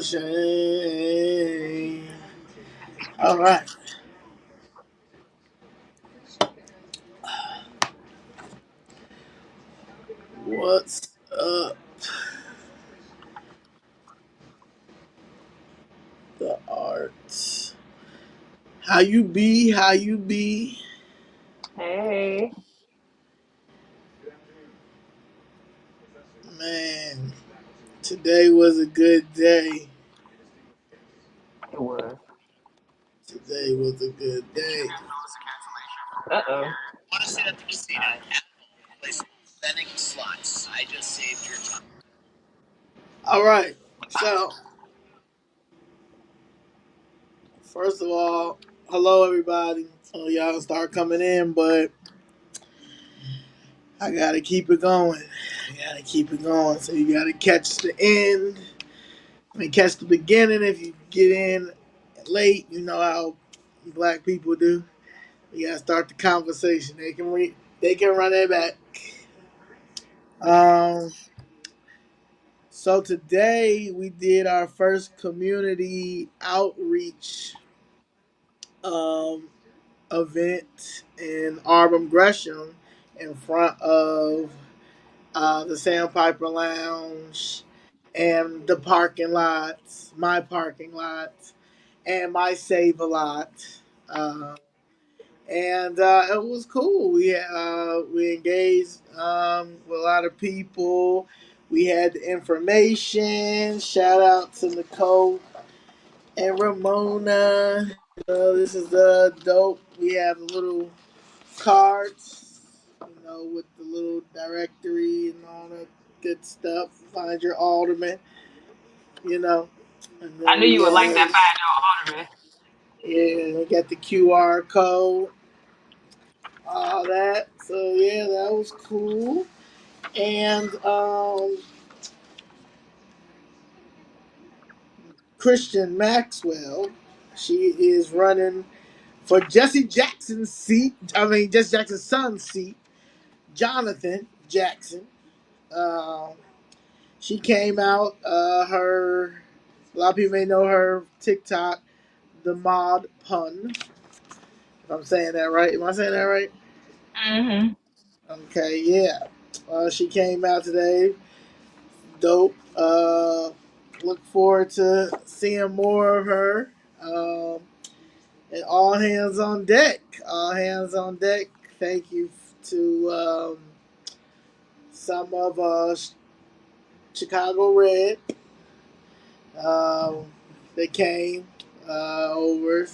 Shame. All right. What's up, the arts? How you be? How you be? Hey, Man, today was a good day. it was. Today was a good day. Uh-oh. Want to sit at the casino? Place betting slots. I just saved your time. All right. So, first of all, hello everybody. So y'all start coming in, but I gotta keep it going. I gotta keep it going. So you gotta catch the end. I mean, catch the beginning if you get in late. You know how black people do. You gotta start the conversation. They can run it back. Um. So today we did our first community outreach um, event in Arbor Gresham in front of the Sandpiper Lounge and the parking lots, my parking lots, and my save a lot. Uh, and it was cool. We engaged with a lot of people. We had the information. Shout out to Nicole and Ramona. This is dope. We have the little cards, with the little directory and all that good stuff. Find your alderman, you know. And I then knew we you would like that have, find your ornament. yeah, we got the QR code, all that. So yeah, that was cool. And Christian Maxwell, she is running for Jesse Jackson's seat. I mean, Jesse Jackson's son's seat, Jonathan Jackson. Um, she came out. A lot of people may know her TikTok, the mod pun. If I'm saying that right, am I saying that right? Mm-hmm. Okay, yeah. She came out today. Dope. Look forward to seeing more of her. Um, and all hands on deck. All hands on deck. Thank you to some of Chicago Red. Um, they came over.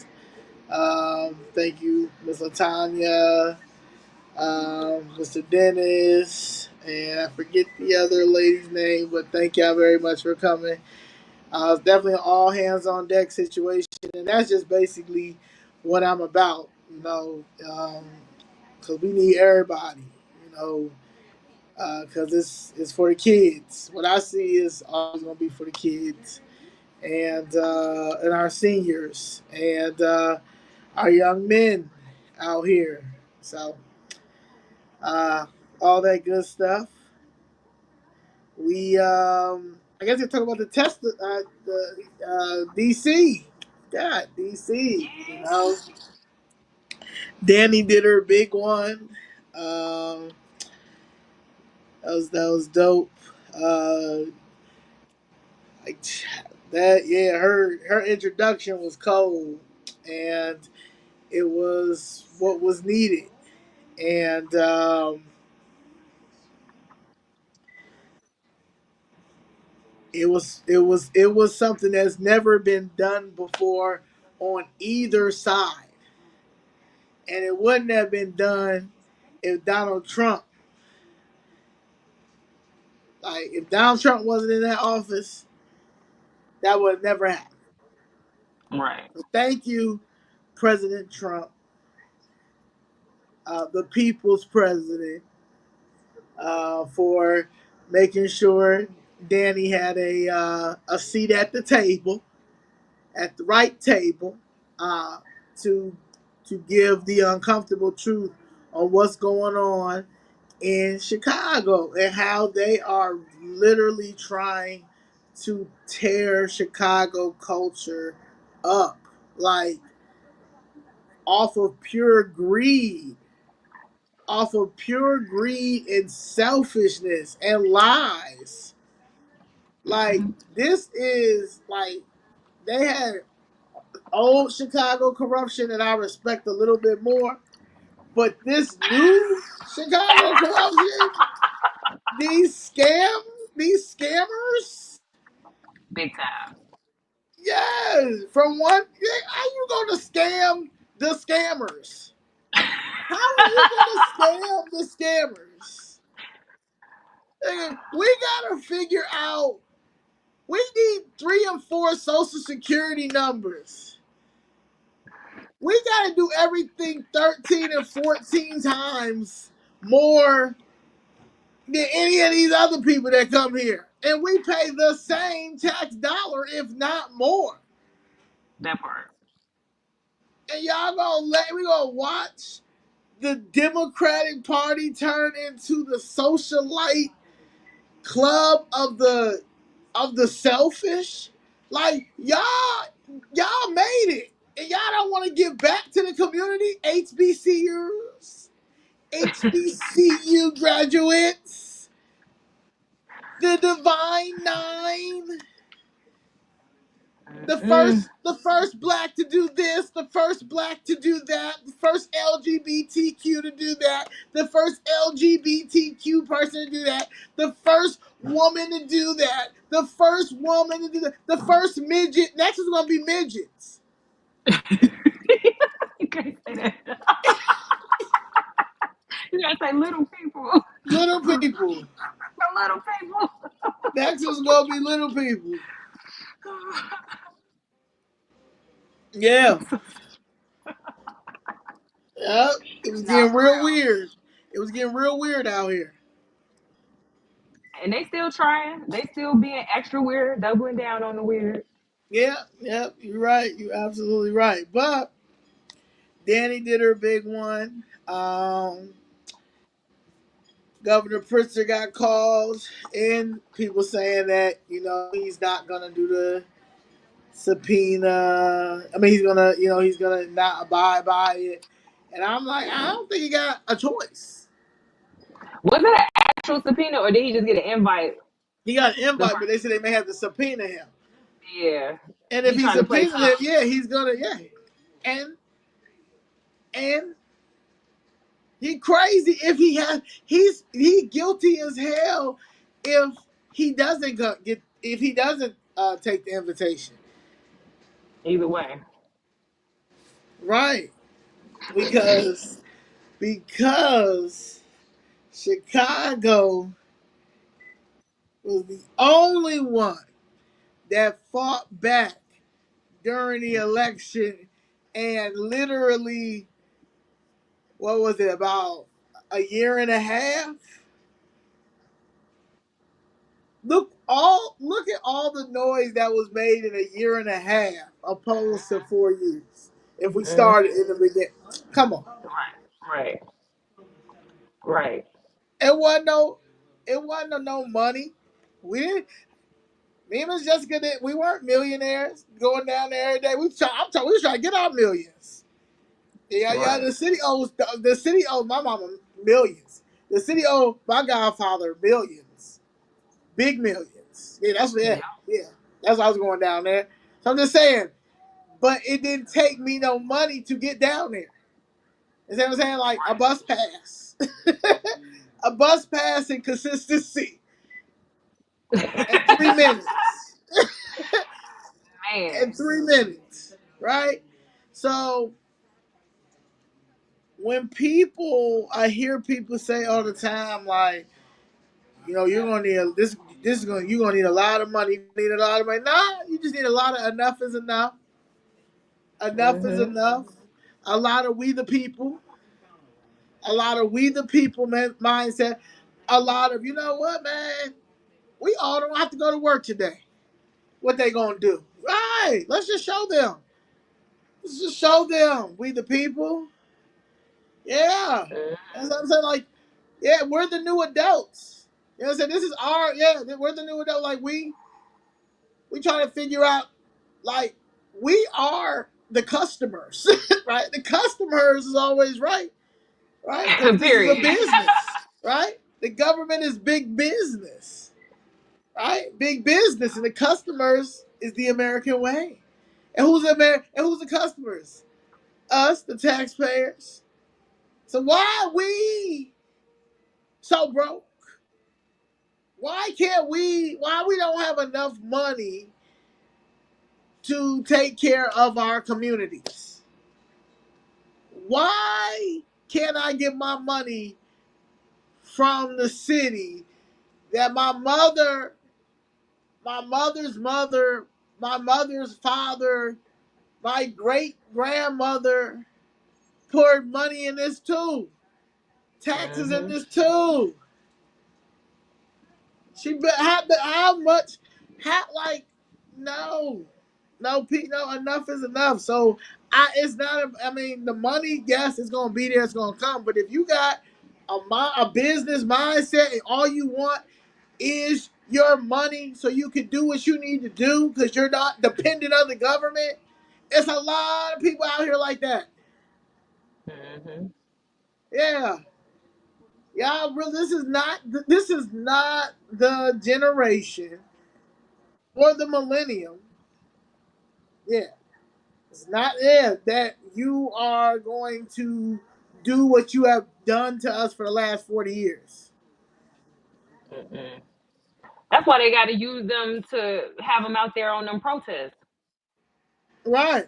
Thank you, Miss Latanya, Mr. Dennis, and I forget the other lady's name, but thank y'all very much for coming. It's definitely an all hands on deck situation, and that's just basically what I'm about, because we need everybody, you know, because it's for the kids. What I see is always going to be for the kids and our seniors and our young men out here. So uh, all that good stuff. I guess we talk about the test, the DC. Yeah, DC. Danny did her big one. Um, that was dope. Uh, like that, yeah. Her introduction was cold, and it was what was needed, and it was something that's never been done before on either side, and it wouldn't have been done if Donald Trump, if Donald Trump wasn't in that office, that would have never happened. Right. So thank you, President Trump, the people's president, for making sure Danny had a seat at the table, at the right table, uh, to give the uncomfortable truth on what's going on in Chicago and how they are literally trying to tear Chicago culture up, like off of pure greed, off of pure greed and selfishness and lies. Like Mm-hmm. this is like they had old Chicago corruption that I respect a little bit more, but this new Chicago corruption, these these scammers, Big time. yes, from one, how you gonna scam the scammers? How are you gonna scam the scammers? We gotta figure out. We need 3 and 4 social security numbers. We gotta do everything 13 and 14 times more than any of these other people that come here. And we pay the same tax dollar, if not more. That part. And y'all we gonna watch the Democratic Party turn into the socialite club of the selfish. Like y'all made it. And y'all don't want to give back to the community, HBCU graduates, the Divine Nine, Mm-mm. the first black to do this, the first black to do that, the first LGBTQ to do that, the first LGBTQ person to do that, the first woman to do that, the first woman to do that, the first midget. Next is gonna be midgets, You can't say that. You gotta say little people. little people. The little people. Next is gonna be little people. Yeah, yeah. It was Nah, getting for real real. weird. It was getting real weird out here. And they still trying. They still being extra weird, doubling down on the weird. Yeah, yeah. You're right. You're absolutely right. But Danny did her big one. Governor Pritzker got calls, and people saying that he's not gonna do the subpoena. I mean, he's gonna not abide by it. And I'm like, I don't think he got a choice. Was it an actual subpoena or did he just get an invite He got an the invite, but first? they said they may have to subpoena him. Yeah. And if He he trying to play subpoenas him, tough. yeah, he's gonna, yeah. And and he crazy if he has he guilty as hell if he doesn't take the invitation. Either way. Right. Because because Chicago was the only one that fought back during the election and literally what was it about a year and a half. Look at all the noise that was made in a year and a half opposed to 4 years. If we started Mm-hmm. in the beginning, come on, Right. Right. it wasn't no money. We didn't. Me and Miss Jessica did. We weren't millionaires going down there every day. We was trying to get our millions. Yeah, yeah. Right. The city owes my mama millions. The city owed my godfather millions, big millions. Yeah, Yeah. yeah. That's why I was going down there. So I'm just saying, but it didn't take me no money to get down there. You see what I'm saying? Like a bus pass, a bus pass and consistency, and 3 minutes, and Man. 3 minutes, right? So I hear people say all the time, like, you're gonna need you're gonna need a lot of money. You need a lot of money. Nah, you just need a lot of enough is enough. Enough is Mm-hmm. enough. A lot of we the people. A lot of we the people mindset. A lot of what, man. We all don't have to go to work today. What they gonna do? Right. Let's just show them. Let's just show them. We the people. Yeah. That's what I'm saying. Like, yeah, we're the new adults. You know what I'm saying? This is we're the new adult. Like, We trying to figure out, like, we are the customers, right? The customers is always right, right? Because this is a Period. business, right? The government is big business, right? Big business, and the customers is the American way. And who's the customers? Us, the taxpayers. So why are we so broke? Why can't we? Why we don't have enough money to take care of our communities? Why can't I get my money from the city that my mother's mother, my mother's father, my great grandmother poured money in this too, taxes in Mm-hmm. this too. How much? How, like, no, no, enough is enough. So it's not. I mean, the money, yes, it's gonna be there. It's gonna come. But if you got a business mindset and all you want is your money, so you can do what you need to do because you're not dependent on the government. It's a lot of people out here like that. Mm-hmm. Yeah, yeah. Really, this is not the generation or the millennium. Yeah, it's not there that you are going to do what you have done to us for the last 40 years. Mm-mm. That's why they got to use them to have them out there on them protests. Right.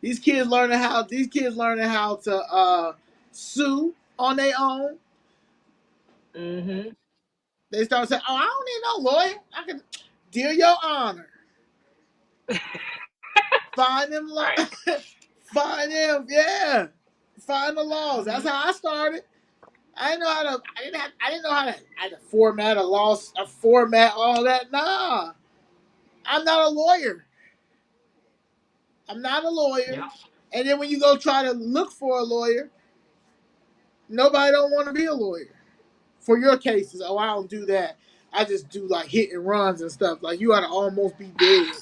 These kids learning how to sue on their own. Mm-hmm. They start saying, "Oh, I don't need no lawyer. I can, dear your honor, find them, Right. find them, yeah, find the laws." That's Mm-hmm. how I started. I didn't know how to. I didn't know how to. I had to format a law, format all that. Nah, I'm not a lawyer. I'm not a lawyer. Yep. And then when you go try to look for a lawyer, nobody don't want to be a lawyer for your cases. Oh, I don't do that. I just do like hit and runs and stuff. Like, you ought to almost be dead.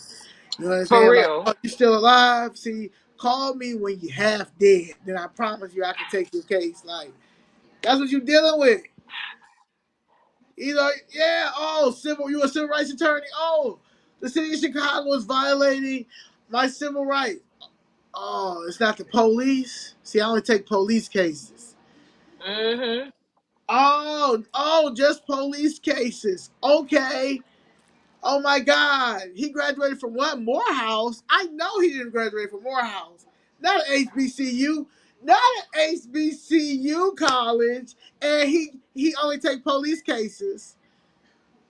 You know what I'm For saying? Like, real. oh, you still alive? See, call me when you half dead. Then I promise you I can take your case. Like, that's what you're dealing with. Either, yeah, oh, you a civil rights attorney? Oh, the city of Chicago is violating my civil rights. Oh, it's not the police. See, I only take police cases. Mm-hmm. Oh, just police cases. Okay. Oh my God, he graduated from what? Morehouse? I know he didn't graduate from Morehouse. Not an HBCU. Not an HBCU college. And he only take police cases.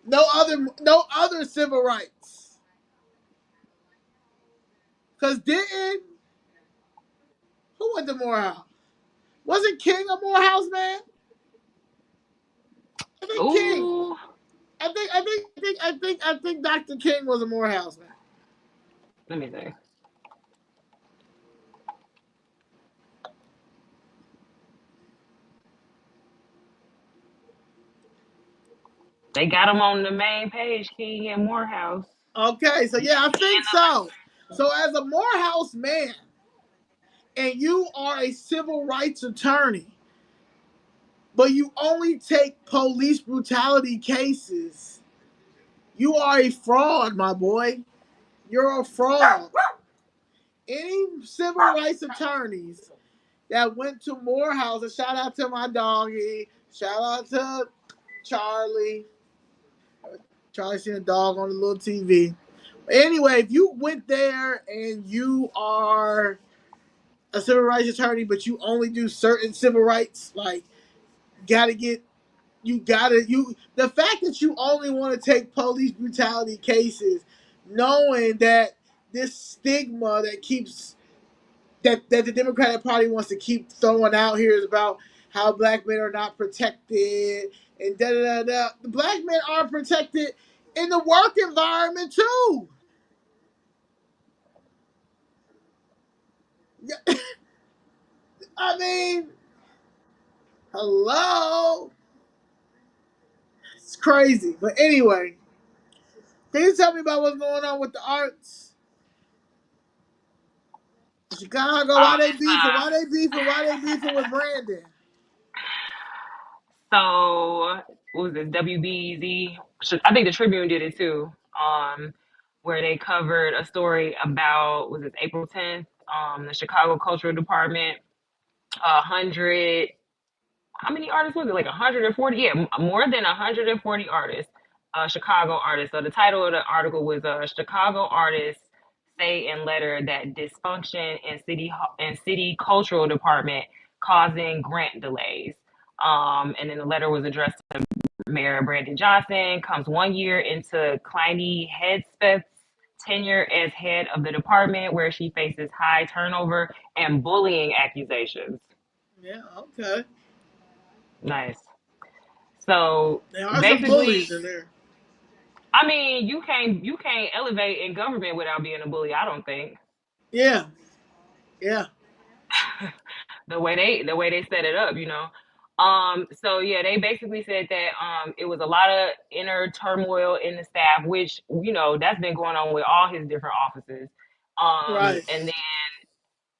No other civil rights. Cause didn't who went to Morehouse? Wasn't King a Morehouse man? I think King. Ooh. I think Dr. King was a Morehouse man. Let me see. They got them on the main page, King and Morehouse. Okay, so yeah, I think so. So as a Morehouse man, and you are a civil rights attorney, but you only take police brutality cases, you are a fraud, my boy. You're a fraud. Any civil rights attorneys that went to Morehouse, and shout out to my doggy, shout out to Charlie. Charlie seen a dog on the little TV. Anyway, if you went there and you are a civil rights attorney, but you only do certain civil rights, like, gotta get you the fact that you only want to take police brutality cases, knowing that this stigma that keeps that the Democratic Party wants to keep throwing out here is about how black men are not protected and da da da da. The black men are protected in the work environment too. I mean, hello, it's crazy. But anyway, Can you tell me about what's going on with the arts in Chicago? Why they beefing? Why they beefing? Why they beefing with Brandon? So what was this? WBZ? I think the Tribune did it too. Where they covered a story about, was it April 10th? The Chicago Cultural Department, 100, how many artists was it? Like 140? Yeah, more than 140 artists, Chicago artists. So the title of the article was Chicago artists say in letter that dysfunction in city cultural department causing grant delays. And then the letter was addressed to Mayor Brandon Johnson. Comes 1 year into Kleiny Hedspeth's tenure as head of the department, where she faces high turnover and bullying accusations. Yeah, okay. Nice. So There are some basically, bullies in there. I mean, you can't elevate in government without being a bully. I don't think Yeah, yeah, the way they set it up, you know. So yeah, they basically said that it was a lot of inner turmoil in the staff, which that's been going on with all his different offices. right. And then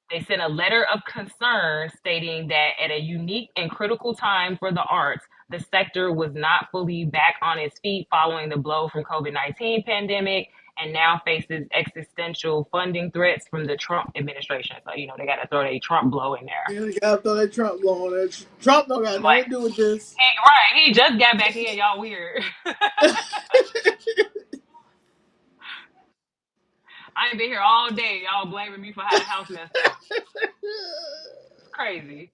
they sent a letter of concern stating that at a unique and critical time for the arts, the sector was not fully back on its feet following the blow from COVID-19 pandemic and now faces existential funding threats from the Trump administration. So, they got to throw a Trump blow in there. Yeah, they got to throw that Trump law on that. Trump don't got nothing to Like, do with this. right, he just got back in. Y'all weird. I ain't been here all day. Y'all blaming me for how the house messed up. It's crazy.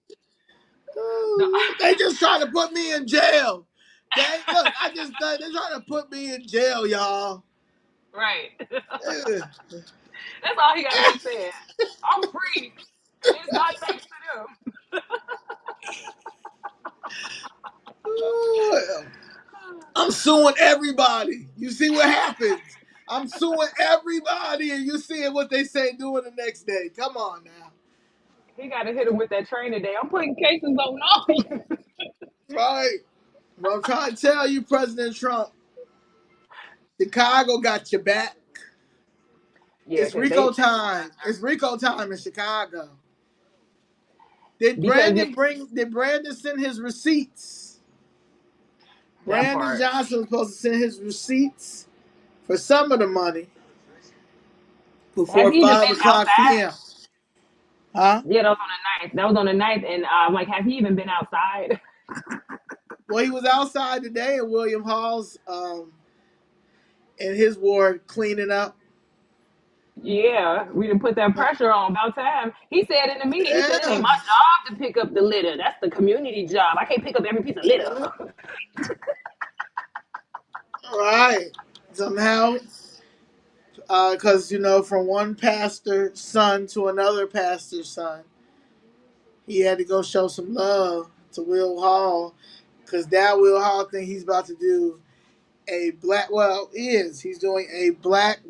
The, They just trying to put me in jail. They look. They trying to put me in jail, y'all. right. Ugh. That's all he got to keep saying. I'm free, and it's not thanks to them. I'm suing everybody. You see what happens? I'm suing everybody, and you seeing what they say doing the next day. Come on now. He got to hit him with that train today. I'm putting cases on all of you. Right. Well, I'm trying to tell you, President Trump, Chicago got your back. Yeah, It's because Rico they time. It's Rico time in Chicago. Did because Brandon bring? Did Brandon send his receipts? that Brandon part. Johnson was supposed to send his receipts for some of the money Has before he even 5 o'clock been p.m. outside? Huh? Yeah, that was on the ninth. That was on the ninth, and like, has he even been outside? Well, he was outside today in William Hall's in his ward cleaning up. Yeah, we didn't put that pressure on. About time. He said in the meeting, he said it ain't Yeah. my job to pick up the litter. That's the community job. I can't pick up every piece of litter. All right. Somehow, because from one pastor's son to another pastor's son, he had to go show some love to Will Hall, because that Will Hall thing he's about to do a black. Well, he's doing a Black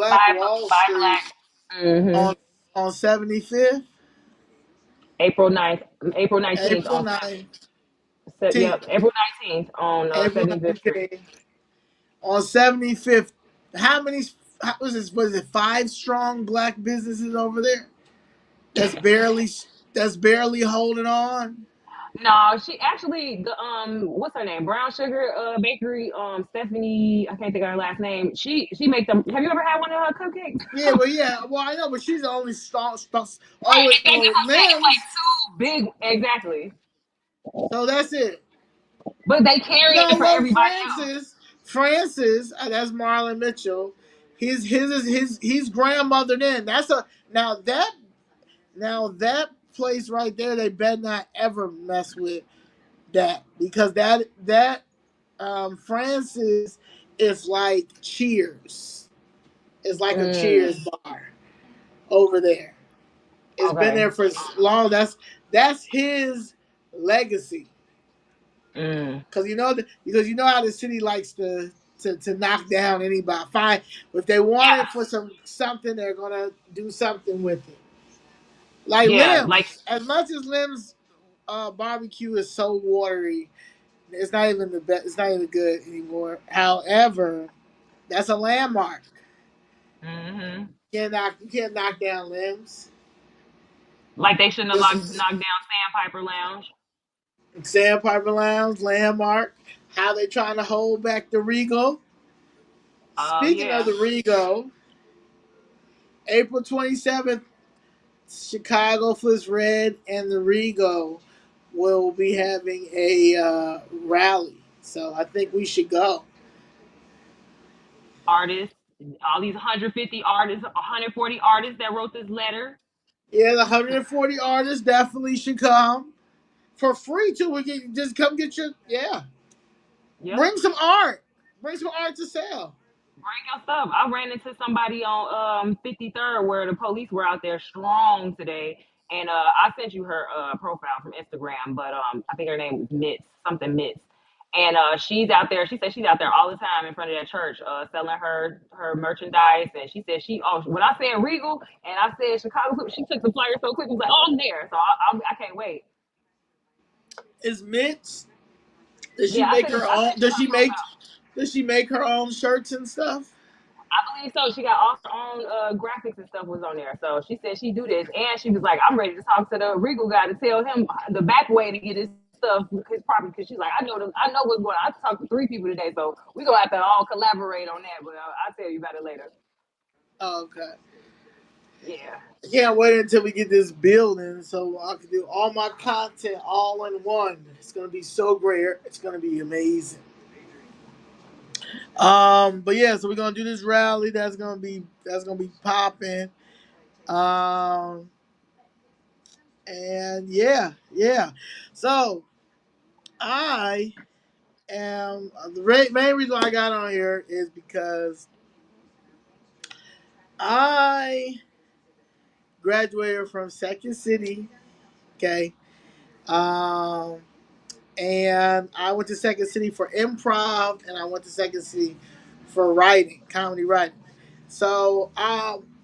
Five, Wall five Street black. Mm-hmm. on 75th, April 9th, April 19th April on 19th, Yep, April 19th on April 75th Street. 19th on 75th. How many? How was this? Was it 5 strong black businesses over there? That's barely that's barely holding on. No, she actually the what's her name? Brown Sugar Bakery. Stephanie, I can't think of her last name. She make them. Have you ever had one of her cupcakes? Yeah, well, yeah, well, I know, but she's the only strong. Oh, Right, that's what I'm saying. It's Limbs. like two big, exactly. So that's it. But they carry it for Well, everybody else. Francis, that's Marlon Mitchell. He's grandmothered in. That's a now that place right there. They better not ever mess with that, because that Francis is like Cheers. It's like a Mm, Cheers bar over there. It's been okay. there for long. That's his legacy. Mm, Because you know how the city likes to knock down anybody. Fine, if they want it for yeah, something, they're gonna do something with it. Like yeah. Like, Limbs, as much as Limbs barbecue is so watery, it's not even the best. It's not even good anymore. However, That's a landmark. Hmm. You can't knock down limbs. Like they shouldn't have This knocked down Sandpiper Lounge. Sandpiper Lounge landmark. How they trying to hold back the Regal? Oh Speaking of yeah, the Regal, April 27th, Chicago Flips Red and the Regal will be having a rally. So I think we should go. artists, all these 150 artists, 140 artists that wrote this letter. Yeah, the 140 artists definitely should come for free too. We can just come get your Yep. bring some art. Bring some art to sell. Bring your stuff. I ran into somebody on 53rd where the police were out there strong today, and I sent you her profile from Instagram, but I think her name was Mitz, something Mitz, and she's out there. She said she's out there all the time in front of that church, selling her merchandise, and she said when I said Regal and I said Chicago, she took the flyer so quick. She was like, oh, I'm there, so I can't wait. Is Mitch? Does she Yeah, make her I own? sent you her profile. Does she make her own shirts and stuff? I believe so. She got all her own graphics and stuff was on there. So she said she do this, and she was like, "I'm ready to talk to the Regal guy to tell him the back way to get his stuff, his property." Because she's like, I know what's going on. I talked to 3 people today, so we gonna have to all collaborate on that. But I'll tell you about it later. Okay. Yeah. I can't wait until we get this building so I can do all my content all in one. It's gonna be so great. It's gonna be amazing. But yeah, so we're gonna do this rally. That's gonna be popping. Um, and yeah. So I am the main reason I got on here is because I graduated from Second City. Okay. Um, and I went to Second City for improv, and I went to Second City for writing, comedy writing. So,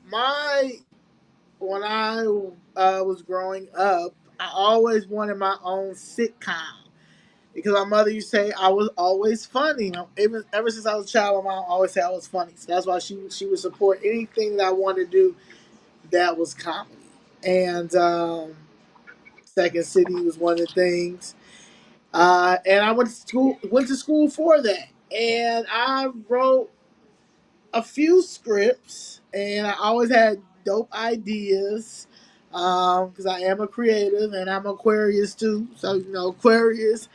my when I was growing up, I always wanted my own sitcom because my mother used to say I was always funny. You know, even ever since I was a child, my mom always said I was funny. So that's why she would support anything that I wanted to do that was comedy. And Second City was one of the things. And I went to school for that, and I wrote a few scripts, and I always had dope ideas because I am a creative, and I'm Aquarius too. So Aquarius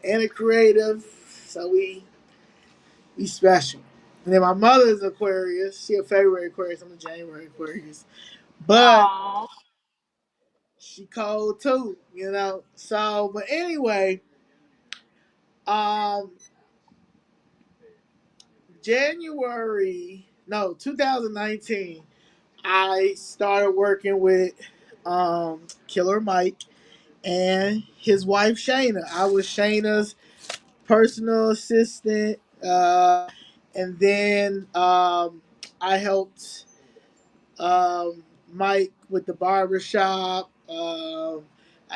and a creative, so we special. And then my mother's Aquarius. She a February Aquarius. I'm a January Aquarius, but Oh, she cold too. So, but anyway, um, January, no, 2019, I started working with Killer Mike and his wife Shayna. I was Shayna's personal assistant, and then I helped Mike with the barbershop. I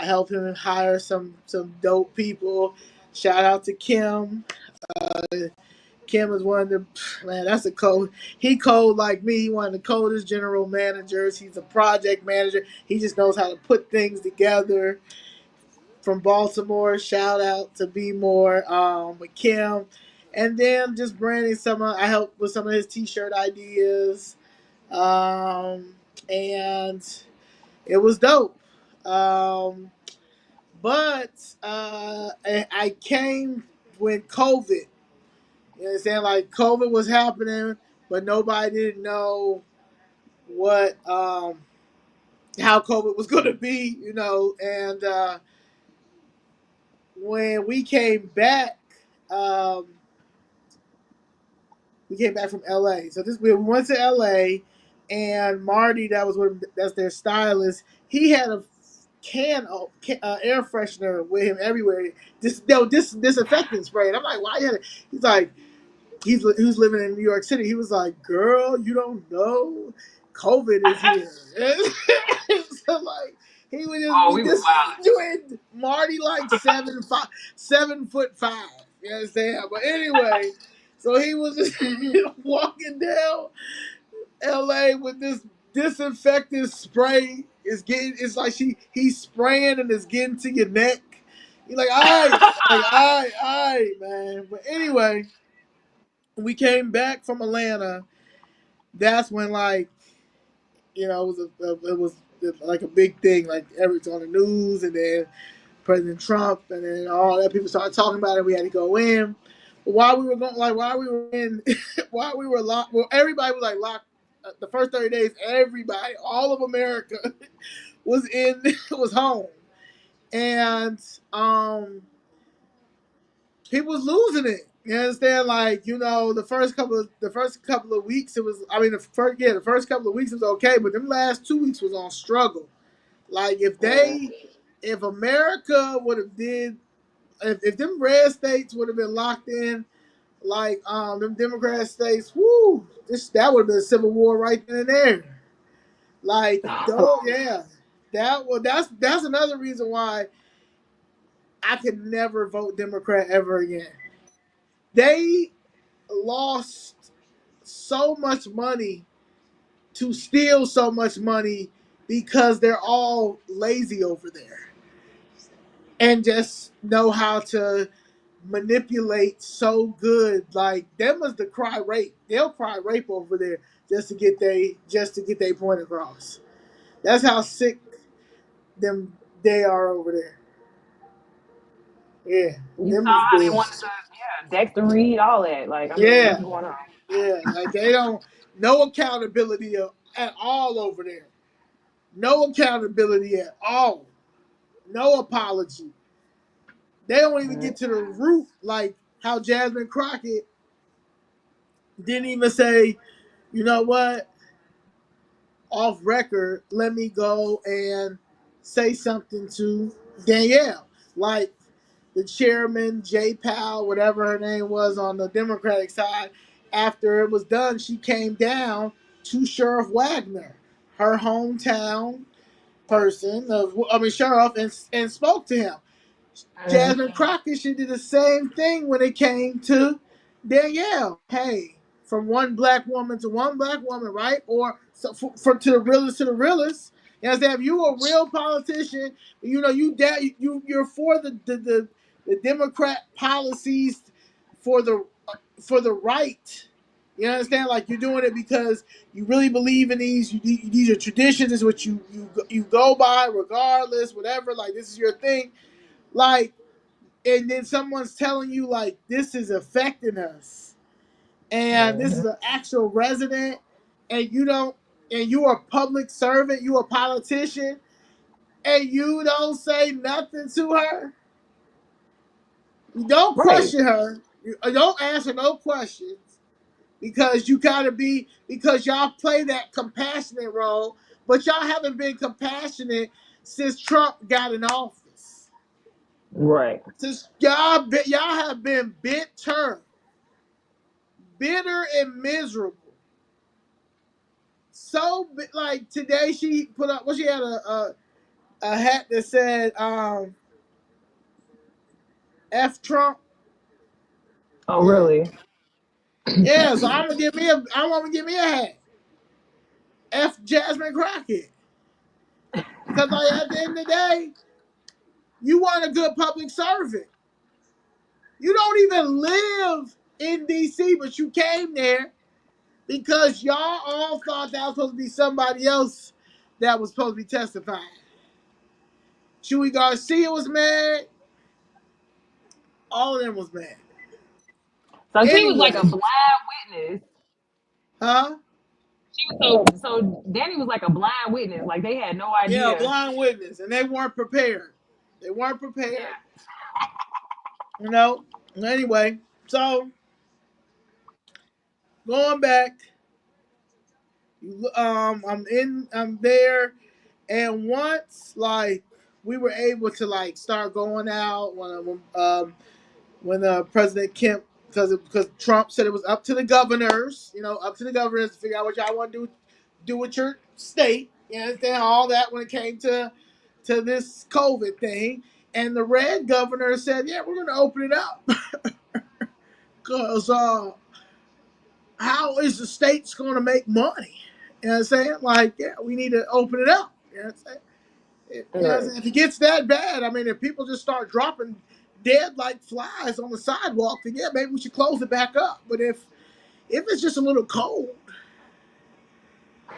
helped him hire some dope people. Shout out to Kim. Kim is one of the man. That's a cold. He cold like me. He one of the coldest general managers. He's a project manager. He just knows how to put things together. From Baltimore, shout out to Be More with Kim, and then just branding some. I helped with some of his T-shirt ideas, and it was dope. Um, but I came when COVID. You know what I'm saying? Like COVID was happening, but nobody didn't know what how COVID was gonna be, and when um we came back from LA. So we went to LA, and Marty, that's their stylist, he had a air freshener with him everywhere. This disinfectant spray. And I'm like, why you had it? He's like, he was living in New York City. He was like, "Girl, you don't know, COVID is here." So like, he would just oh, be we was this wild. doing Marty like 7'5". You understand? But anyway, So he was just walking down LA with this disinfectant spray. It's like he's spraying and it's getting to your neck. You're all right, man. But anyway, we came back from Atlanta. That's when it was like a big thing, like everything on the news, and then President Trump, and then all that people started talking about it. We had to go in. But while we were going, while we were in, while we were locked, well, everybody was like locked. The first 30 days, everybody, all of America, was home, and people was losing it. You understand? The first couple of weeks, it was. I mean, the first couple of weeks was okay, but them last 2 weeks was on struggle. Like if America would have did, if them red states would have been locked in, like them Democrat states, whoo, that would have been a civil war right then and there. Like, oh yeah, that's another reason why I could never vote Democrat ever again. They lost so much money to steal so much money because they're all lazy over there and just know how to manipulate so good. Like them was the cry rape. They'll cry rape over there just to get their point across. That's how sick them they are over there. Yeah, You them saw is how they the wanted to, yeah, Dexter Reed, all that. Like, I mean, what's yeah going on? yeah. Like they don't no accountability at all over there. No accountability at all. No apology. They don't even Mm, get to the root, like how Jasmine Crockett didn't even say, you know what, off record, let me go and say something to Danielle. Like the chairman, Jay Powell, whatever her name was on the Democratic side, after it was done, she came down to Sheriff Wagner, her hometown sheriff, and spoke to him. mm, Jasmine Crockett, she did the same thing when it came to Danielle. Hey, from one black woman to one black woman, right? Or so to the realest to the realest. You know, if you a real politician, you're for the Democrat policies for the right. You understand? Like you're doing it because you really believe in these. These are traditions. Is what you go by, regardless, whatever. Like this is your thing. Like, and then someone's telling you like this is affecting us, and this is mm. an actual resident, and you don't, and you are a public servant, you a politician, and you don't say nothing to her. You don't Right, question her. You don't answer no questions because you gotta be because y'all play that compassionate role, but y'all haven't been compassionate since Trump got in office. right, Since y'all have been bitter and miserable. So like today, she put up. Well, she had a hat that said "F Trump." oh, Yeah, really? yeah. So I want to give me a hat. F Jasmine Crockett. Because like at the end of the day, you want a good public servant. You don't even live in DC, but you came there because y'all all thought that was supposed to be somebody else that was supposed to be testifying. Chewy Garcia was mad. All of them was mad. So she was like a Anyway, blind witness. huh? She was so Danny was like a blind witness. Like they had no Yeah, idea. blind witness, and they weren't prepared. They weren't prepared. Yeah. You know. Anyway, so going back, I'm there, and once like we were able to like start going out when President Kemp because Trump said it was up to the governors, up to the governors to figure out what y'all want to do with your state. You understand all that when it came to this COVID thing, and the red governor said, "Yeah, we're going to open it up." Cause how is the states going to make money? You know what I'm saying? Like, yeah, we need to open it up. You know what I'm saying? You know what I'm Right. saying? If it gets that bad, I mean, if people just start dropping dead like flies on the sidewalk, then yeah, maybe we should close it back up. But if it's just a little cold, a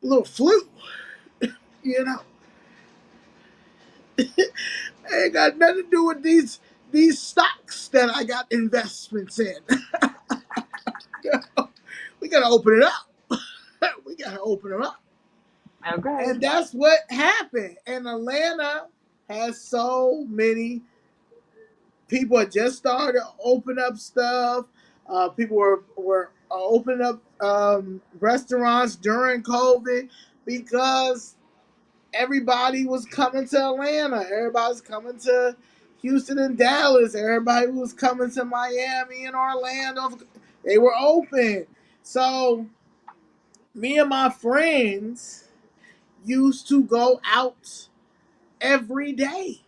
little flu, you know, it ain't got nothing to do with these stocks that I got investments in. We gotta open it up. We gotta open it up. Okay. And that's what happened. And Atlanta has so many people had just started to open up stuff. People were opening up restaurants during COVID because everybody was coming to Atlanta. Everybody was coming to Houston and Dallas. Everybody was coming to Miami and Orlando. They were open. So me and my friends used to go out every day.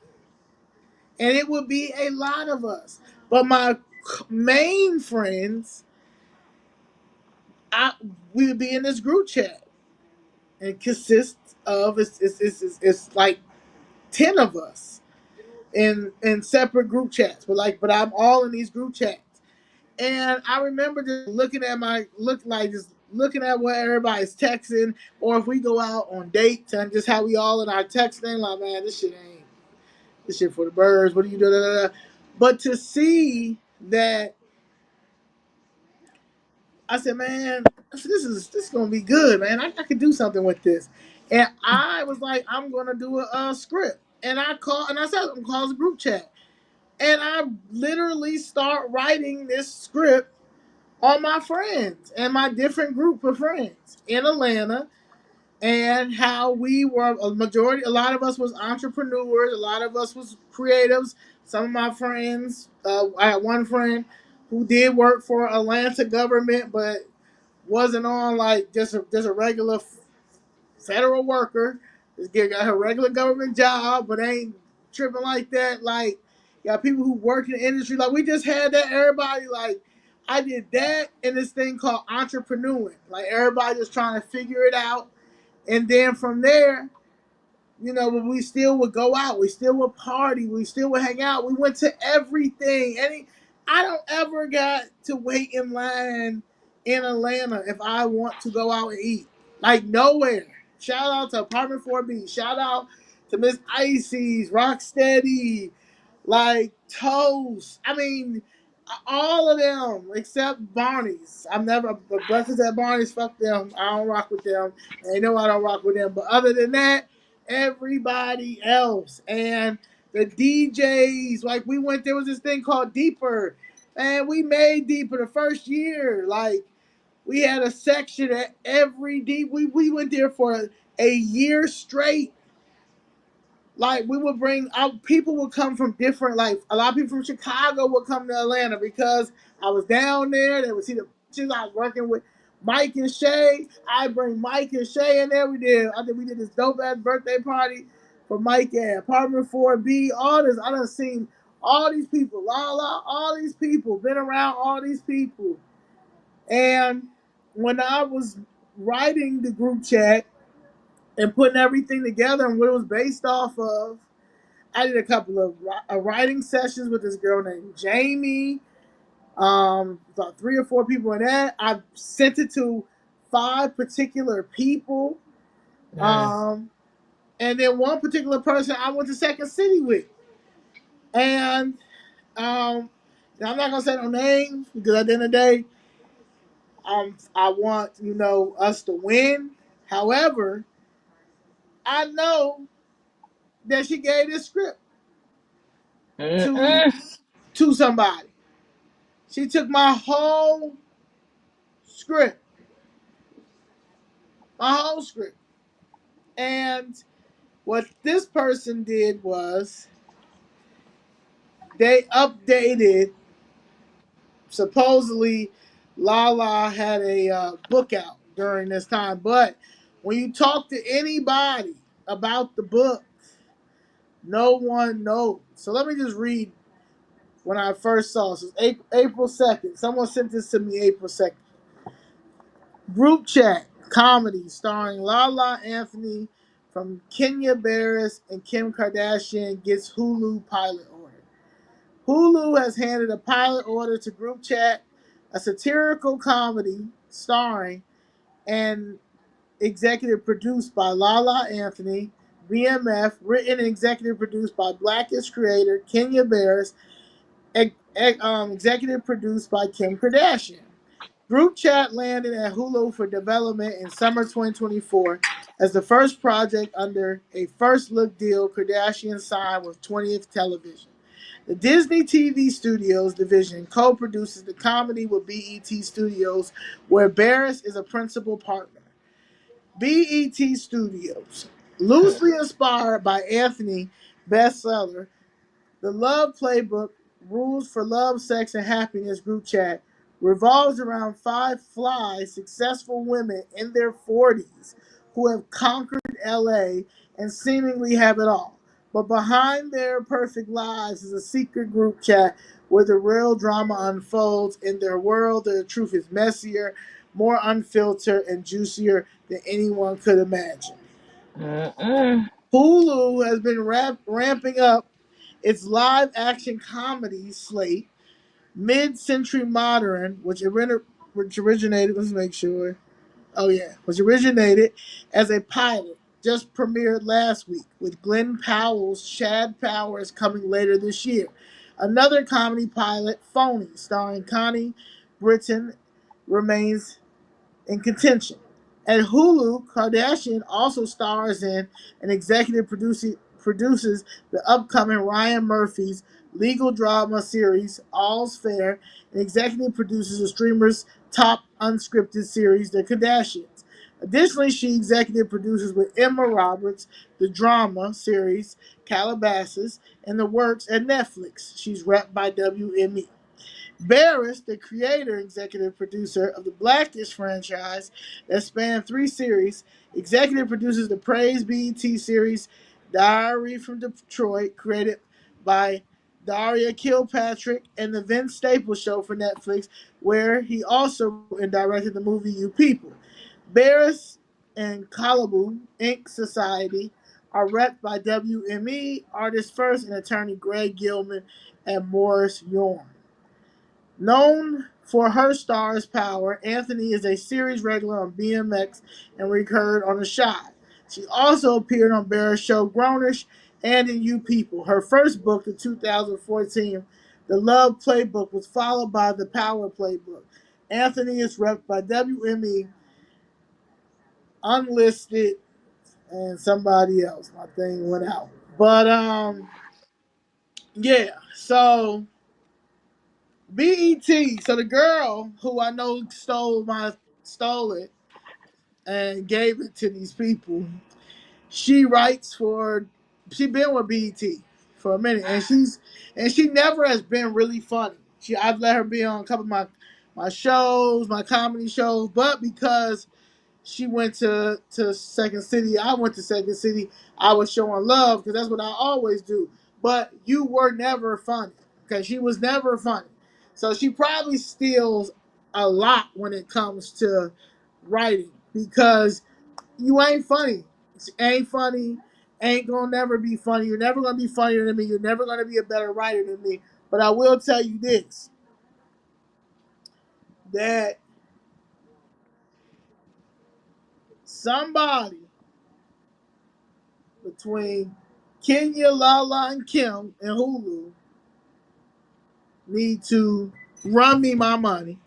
And it would be a lot of us. But my main friends, I we would be in this group chat. And it consists of it's like 10 of us in separate group chats. But I'm all in these group chats. And I remember just looking at what everybody's texting, or if we go out on dates and just how we all in our texting, like, man, this shit for the birds. What do you do? Da, da, da. But to see that, I said, man, this is gonna be good, man. I could do something with this. And I was like, I'm gonna do a script. And I said, I'm calling the group chat. And I literally start writing this script on my friends and my different group of friends in Atlanta, and how we were a lot of us was entrepreneurs, a lot of us was creatives. Some of my friends, I had one friend who did work for Atlanta government, but wasn't on like just a regular federal worker. Just got her regular government job, but ain't tripping like that. Like, got people who work in the industry. Like, we just had that. Everybody, like, I did that in this thing called entrepreneuring. Like, everybody just trying to figure it out. And then from there, we still would go out. We still would party. We still would hang out. We went to everything. I don't ever got to wait in line in Atlanta if I want to go out and eat. Like, nowhere. Shout out to Apartment 4B. Shout out to Miss Icy's, Rocksteady, like Toast. I mean, all of them except Barney's. I'm never breakfast at Barney's. Fuck them. I don't rock with them. They know I don't rock with them. But other than that, everybody else and the DJs. Like, we went. There was this thing called Deeper, and we made Deeper the first year. Like, we had a section at every deep. We went there for a year straight. Like, we would bring out people would come from different, like, a lot of people from Chicago would come to Atlanta because I was down there. They would see the pictures. I was working with Mike and Shay. I bring Mike and Shay in there. We did this dope ass birthday party for Mike and Apartment 4B. All this, I done seen all these people, Lala, all these people, been around all these people. And when I was writing the group chat and putting everything together and what it was based off of, I did a couple of writing sessions with this girl named Jamie. About 3 or 4 people in that. I sent it to 5 particular people. Mm. Um, and then one particular person I went to Second City with. And I'm not gonna say no names because at the end of the day, I want us to win. However, I know that she gave this script to Mm-mm. to somebody. She took script, my whole script, and what this person did was they updated. Supposedly, Lala had a book out during this time, but when you talk to anybody about the book, no one knows. So let me just read when I first saw it. So April 2nd. Someone sent this to me April 2nd. Group Chat comedy starring Lala Anthony from Kenya Barris and Kim Kardashian gets Hulu pilot order. Hulu has handed a pilot order to Group Chat, a satirical comedy starring and executive produced by Lala Anthony, BMF, written and executive produced by Blackish creator Kenya Barris, executive produced by Kim Kardashian. Group Chat landed at Hulu for development in summer 2024 as the first project under a first look deal Kardashian signed with 20th Television. The Disney TV Studios division co produces the comedy with BET Studios, where Barris is a principal partner. BET Studios, loosely inspired by Anthony bestseller the Love Playbook, Rules for Love, Sex, and Happiness group chat, revolves around five fly, successful women in their 40s who have conquered LA and seemingly have it all. But behind their perfect lives is a secret group chat where the real drama unfolds. In their world, the truth is messier, more unfiltered, and juicier than anyone could imagine. Mm-mm. Hulu has been ramping up its live action comedy slate, Mid Century Modern, which originated, let's make sure. Oh, yeah, which originated as a pilot, just premiered last week, with Glenn Powell's Chad Powers coming later this year. Another comedy pilot, Phony, starring Connie Britton, remains in contention. At Hulu, Kardashian also stars in and produces the upcoming Ryan Murphy's legal drama series, All's Fair, and executive produces the streamer's top unscripted series, The Kardashians. Additionally, she executive produces with Emma Roberts the drama series Calabasas and the works at Netflix. She's repped by WME. Barris, the creator executive producer of the Blackish franchise that spanned three series, executive produces the praised BET series Diary from Detroit, created by Daria Kilpatrick, and the Vince Staples Show for Netflix, where he also and directed the movie You People. Barris and Kalabu Inc. Society are repped by WME, Artist First, and attorney Greg Gilman and Morris Yorn. Known for her star's power, Anthony is a series regular on BMX and recurred on The Shy. She also appeared on Barris' show Grownish and in You People. Her first book, in 2014, The Love Playbook, was followed by The Power Playbook. Anthony is repped by WME, Unlisted, and somebody else. My thing went out. But yeah, so BET. So the girl who I know stole it and gave it to these people. She writes for. She been with BET for a minute, and she never has been really funny. I've let her be on a couple of my shows, my comedy shows, but because she went to Second City, I went to Second City. I was showing love because that's what I always do. But you were never funny. Okay, she was never funny. So she probably steals a lot when it comes to writing because you ain't funny. Ain't funny. Ain't gonna never be funny. You're never gonna be funnier than me. You're never gonna be a better writer than me. But I will tell you this: that somebody between Kenya, Lala, and Kim and Hulu need to run me my money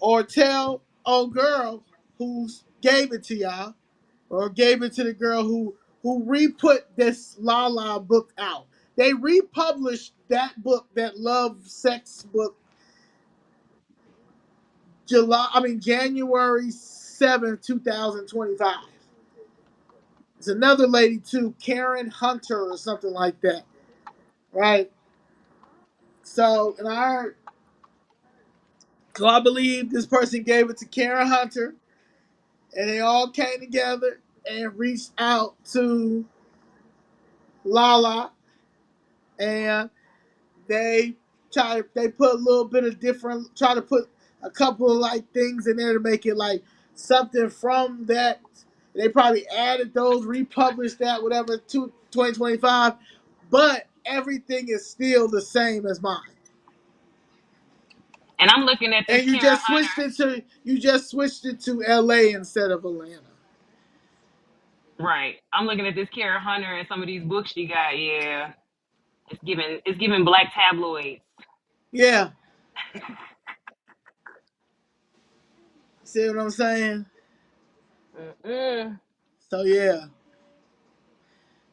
or tell old girl who gave it to y'all or gave it to the girl who re-put this Lala book out. They republished that book, that love sex book, January 7th, 2025. It's another lady too, Karen Hunter or something like that. Right? So I believe this person gave it to Karen Hunter, and they all came together and reached out to Lala, and they they put a little bit of different, try to put a couple of like things in there to make it like something from that. They probably added those, republished that, whatever, to 2025, but everything is still the same as mine. And I'm looking at this And Karen you just switched it to LA instead of Atlanta. right. I'm looking at this Karen Hunter and some of these books she got. Yeah, it's giving black tabloids. Yeah. See what I'm saying? Mm-mm. So yeah.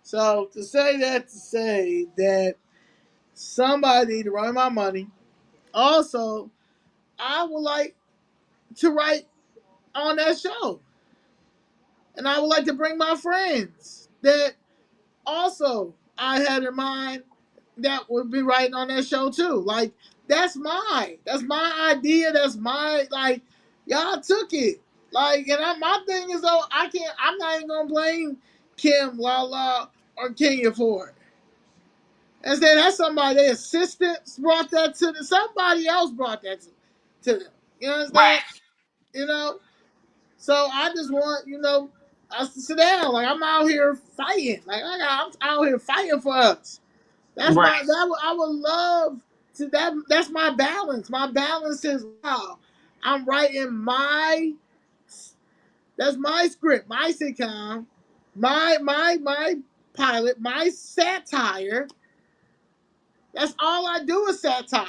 So to say that somebody to run my money. Also, I would like to write on that show. And I would like to bring my friends that also I had in mind that would be writing on that show too. Like that's my idea. That's my like y'all took it. Like my thing is though I'm not even gonna blame Kim, Lala, or Kenya for it. And then that's somebody their assistants brought that to them. Somebody else brought that to them. You understand? Right, You know? So I just want, us to sit down. Like I'm out here fighting. I'm out here fighting for us. right, I would love to that's my balance. My balance is wow. I'm writing that's my script, my sitcom, my pilot, my satire. That's all I do is satire.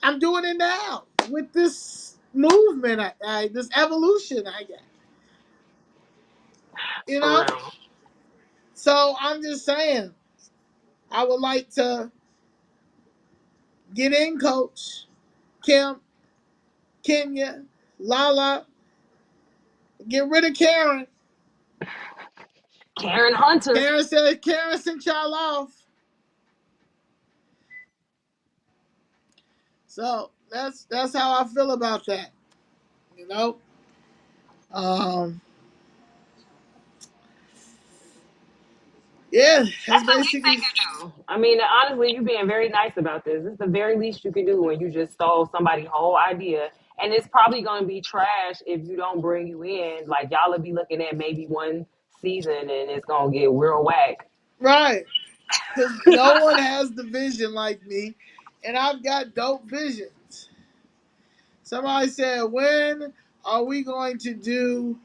I'm doing it now with this movement, this evolution I get. You for know? real. So I'm just saying, I would like to get in, Coach Kim, Kenya, Lala, get rid of Karen. Karen Hunter, Karen sent y'all off. So that's how I feel about that. You know? Um yeah, that's that's the least they basically can do. I mean, honestly, you being very nice about this. It's the very least you can do when you just stole somebody's whole idea. And it's probably going to be trash if you don't bring you in. Like, y'all will be looking at maybe one season and it's going to get real whack. right. Because no one has the vision like me, and I've got dope visions. Somebody said, are we going to do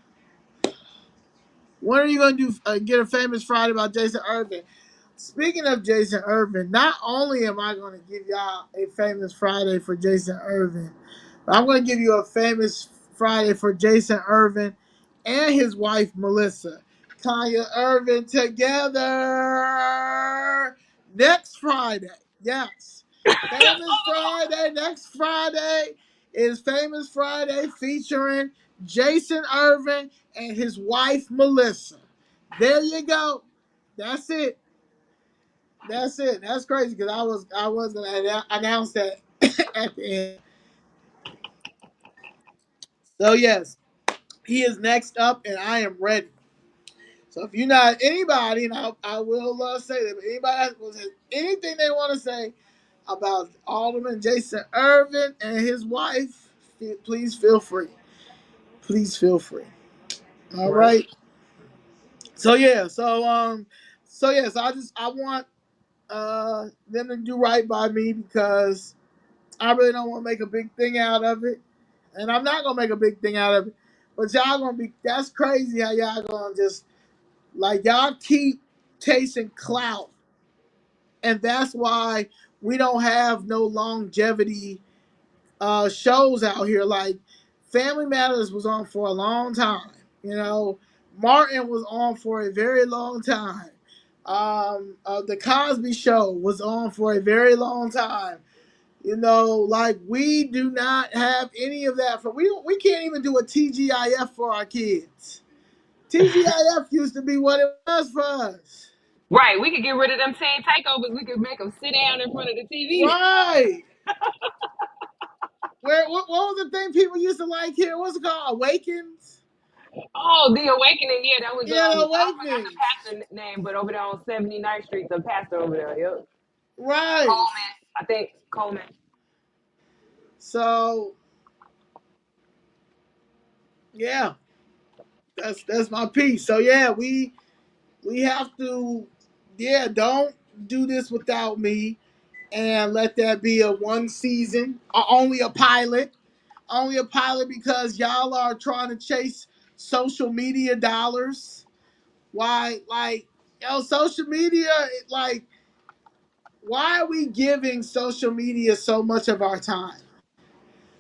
when are you going to do get a famous Friday about Jason Irvin? Speaking of Jason Irvin, not only am I going to give y'all a famous Friday for Jason Irvin, but I'm going to give you a famous Friday for Jason Irvin and his wife Melissa, Kanye Irvin together next Friday. Yes, famous Friday next Friday is famous Friday featuring Jason Irvin and his wife Melissa. There you go. That's it. That's it. That's crazy because I was gonna announce that at the end. So yes, he is next up, and I am ready. So if you're not anybody, and I will say that if anybody has anything they want to say about Alderman Jason Irvin and his wife, please feel free. Please feel free. All Right. right. So yeah. So I want them to do right by me because I really don't want to make a big thing out of it, and I'm not gonna make a big thing out of it. But y'all gonna be that's crazy how y'all gonna just like y'all keep chasing clout, and that's why we don't have no longevity shows out here. Like Family Matters was on for a long time. You know, Martin was on for a very long time. The Cosby Show was on for a very long time. You know, like we do not have any of that for we can't even do a TGIF for our kids. TGIF used to be what it was for us. Right. We could get rid of them teen takeovers. We could make them sit down in front of the TV. Right. What was the thing people used to like here? What's it called? Awakens? Oh, The Awakening. Yeah, that was, Yeah, the I forgot the Awakenings. pastor name, but over there on 79th Street, the pastor over there. Yep. Right. Coleman. I think Coleman. So yeah, that's my piece. So yeah, we have to, yeah, don't do this without me, and let that be a one season, or only a pilot, because y'all are trying to chase social media dollars. Why, like, social media, like, why are we giving social media so much of our time